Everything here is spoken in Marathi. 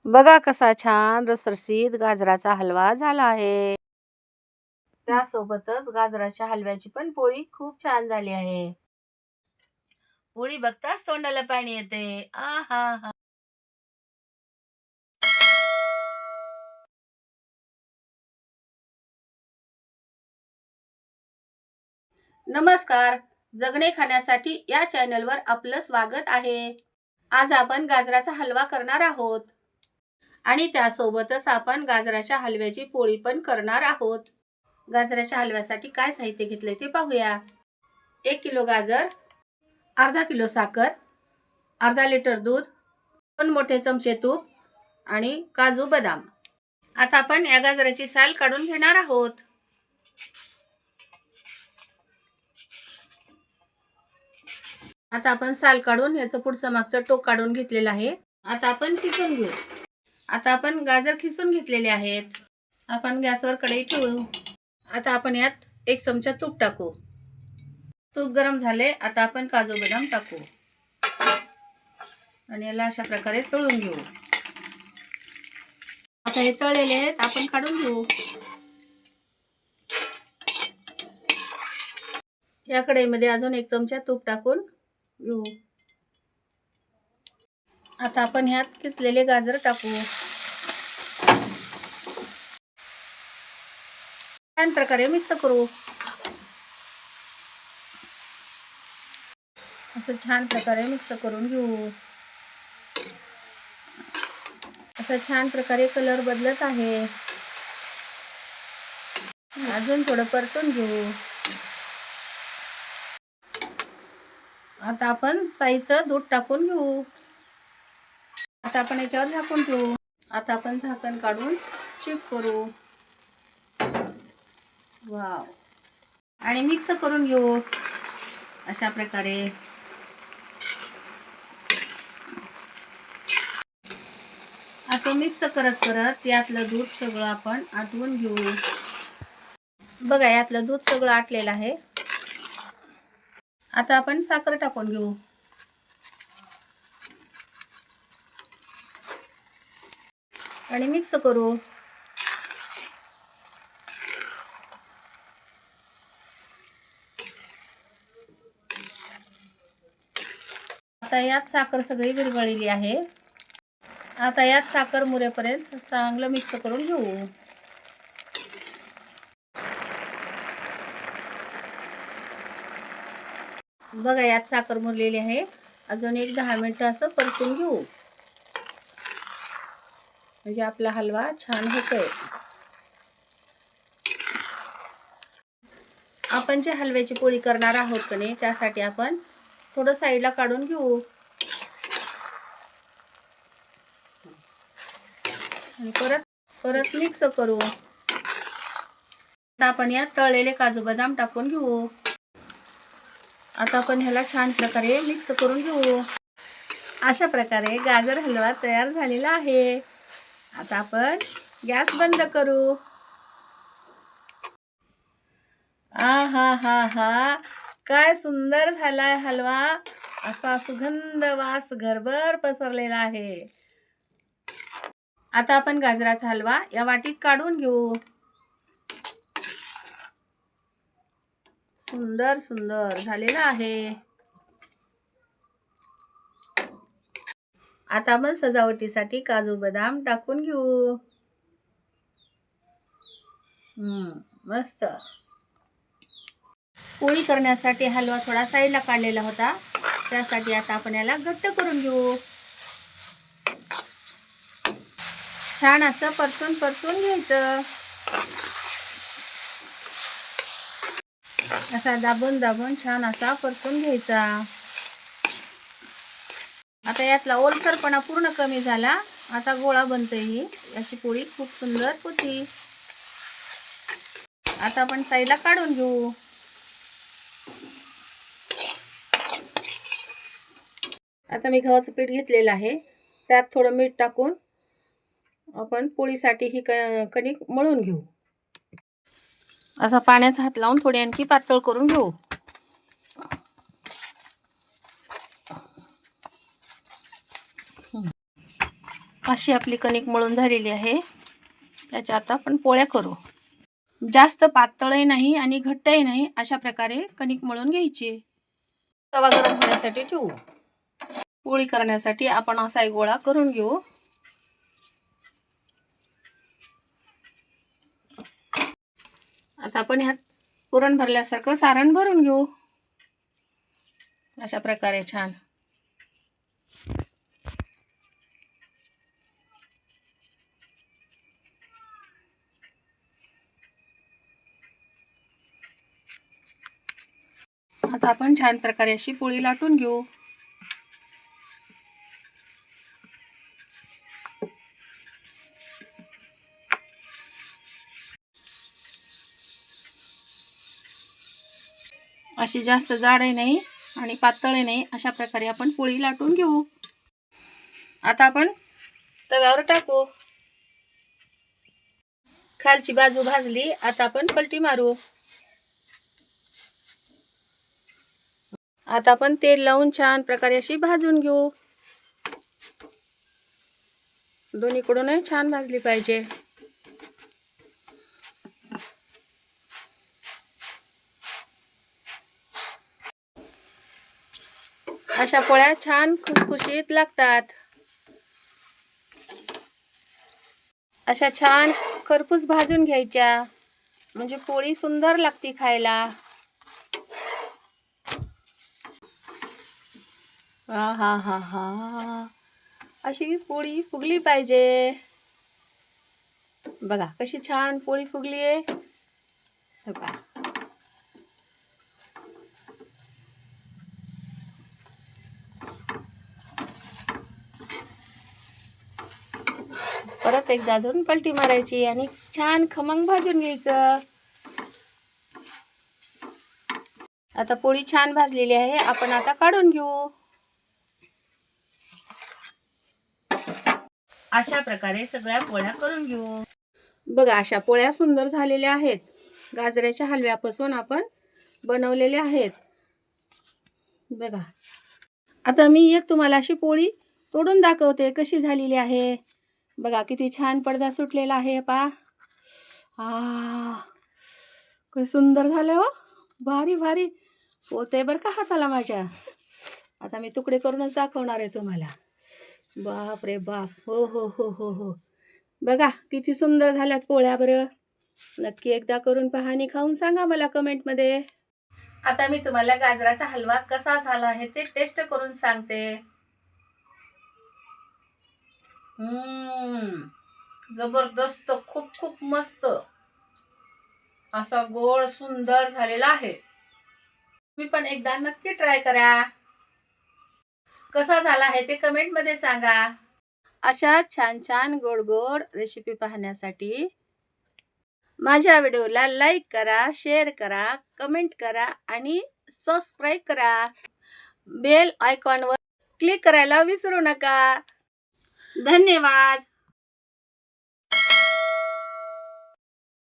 बघा कसा छान रसरशीत गाजराचा हलवा झाला आहे. त्यासोबतच गाजराच्या हलव्याची पण पोळी खूप छान झाली आहे. पोळी बघताच तोंडाला पाणी येते. आहा! नमस्कार. जगणे खाण्यासाठी या चॅनलवर आपलं स्वागत आहे. आज आपण गाजराचा हलवा करणार आहोत आणि त्यासोबतच आपण गाजराच्या हलव्याची पोळी पण करणार आहोत. गाजराच्या हलव्यासाठी काय साहित्य घेतले ते पाहूया. 1 किलो गाजर, अर्धा किलो साखर, अर्धा लिटर दूध, 2 मोठे चमचे तूप आणि काजू बदाम. आता आपण या गाजराची साल काढून घेणार आहोत. आता आपण साल काढून याचं पुढचं मागचं टोक काढून घेतलेलं आहे. आता आपण खिसून घेऊ. आता आपण गाजर खिसून घेतलेले आहेत. आपण गॅसवर कढई ठेवू. आता आपण यात 1 चमचा तूप टाकू. तूप गरम झाले. आता आपण काजू बदाम टाकू आणि याला अशा प्रकारे तळून घेऊ. आता हे तळलेले आहेत, आपण काढून घेऊ. या कढईमध्ये अजून 1 चमचा तूप टाकून घेऊ. आता आपण ह्यात किसलेले गाजर टाकू. छान प्रकारे मिक्स करू. असं छान प्रकारे मिक्स करून घेऊ. असं छान प्रकारे कलर बदलत आहे. अजून थोडं परतून घेऊ. आता आपण साईचं दूध टाकून घेऊ. आता आपण याच्यावर झाकून ठेवू. आता आपण झाकण काढून चेक करू. वाव! आणि मिक्स करून घेऊ अशा प्रकारे. असं मिक्स करत करत यातलं दूध सगळं आपण आटवून घेऊ. बघा, यातलं दूध सगळं आटलेलं आहे. आता आपण साखर टाकून घेऊ. आणि मिक्स करू. आता यात साखर सगळी विरघळलेली आहे. आता यात साखर मुरेपर्यंत चांगलं मिक्स करून घेऊ. बघा, यात साखर मुरलेली आहे. अजून 10 मिनिटं असं परतून घेऊ. म्हणजे आपला हलवा छान होतोय. आपण जे हलव्याची पोळी करणार आहोत की नाही, त्यासाठी आपण थोडं साईडला काढून घेऊ आणि परत मिक्स करू. आता आपण यात तळलेले काजू बदाम टाकून घेऊ. आता आपण ह्याला छान प्रकारे मिक्स करून घेऊ. अशा प्रकारे गाजर हलवा तयार झालेला आहे. आता आपण गॅस बंद करू. हा हा हा, काय सुंदर झालाय हलवा. असा सुगंध वास घरभर पसरलेला आहे. आता आपण गाजराचा हलवा या वाटीत काढून घेऊ. सुंदर सुंदर झालेला आहे. आता आपण सजावटीसाठी काजू बदाम टाकून घेऊ. मस्त. पोळी करण्यासाठी हलवा थोडा साईडला काढलेला होता, त्यासाठी आता आपण याला घट्ट करून घेऊ. छान असं परतून घ्यायचं. असा दाबून छान असा परतून घ्यायचा. आता यातला ओलसरपणा पूर्ण कमी झाला. आता गोळा बनतोय. ही याची पोळी खूप सुंदर होती. आता आपण साईडला काढून घेऊ. आता मी गव्हाचं पीठ घेतलेलं आहे. त्यात थोडं मीठ टाकून आपण पोळीसाठी ही कणिक मळून घेऊ. असा पाण्याचा हात लावून थोडी आणखी पातळ करून घेऊ. अशी आपली कणिक मळून झालेली आहे. त्याच्या आता आपण पोळ्या करू. जास्त पातळही नाही आणि घट्टही नाही, अशा प्रकारे कणिक मळून घ्यायची. तवा गरम होण्यासाठी ठेवू. पोळी करण्यासाठी आपण असा एक गोळा करून घेऊ. आता आपण ह्यात पुरण भरल्यासारखं सारण भरून घेऊ. अशा प्रकारे छान. आता आपण छान प्रकारे अशी पोळी लाटून घेऊ. अशी जास्त जाडही नाही आणि पातळही नाही, अशा प्रकारे आपण पोळी लाटून घेऊ. आता आपण तव्यावर टाकू. खालची बाजू भाजली, आता आपण पलटी मारू. आता आपण तेल लावून छान प्रकारे अशी भाजून घेऊ. दोन्हीकडूनही छान भाजली पाहिजे. अशा पोळ्या छान खुसखुशीत लागतात. अशा छान खरपूस भाजून घ्यायच्या, म्हणजे पोळी सुंदर लागते खायला. हा हा हा हा, अशी पोळी फुगली पाहिजे. बघा कशी छान पोळी फुगली आहे. परत एकदा अजून पलटी मारायची आणि छान खमंग भाजून घ्यायचं. आता पोळी छान भाजलेली आहे, आपण आता काढून घेऊ. अशा प्रकारे सगळ्या पोळ्या करून घेऊ. बघा अशा पोळ्या सुंदर झालेल्या आहेत. गाजराच्या हलव्यापासून आपण बनवलेल्या आहेत. बघा आता मी एक तुम्हाला अशी पोळी तोडून दाखवते कशी झालेली आहे. बघा किती छान पडदा सुटलेला आहे. पहा किती सुंदर झालं हो. भारी भारी होते बरं का हाताला माझ्या. आता मी तुकडे करूनच दाखवणार आहे तुम्हाला. बाप रे बाप, हो हो हो हो हो. बघा किती सुंदर झाल्यात पोळ्या. बरं नक्की एकदा करून पहा आणि खाऊन सांगा मला कमेंटमध्ये. आता मी तुम्हाला गाजराचा हलवा कसा झाला आहे ते टेस्ट करून सांगते. जबरदस्त, खूप खूप मस्त असा गोड सुंदर झालेला आहे. तुम्ही पण एकदा नक्की ट्राय करा. कसा झाला आहे ते कमेंट मध्ये सांगा. अशा छान छान गोड गोड रेसिपी पाहण्यासाठी माझ्या व्हिडिओला लाईक करा, शेअर करा, कमेंट करा आणि सबस्क्राईब करा. बेल आयकॉनवर क्लिक करायला विसरू नका. धन्यवाद.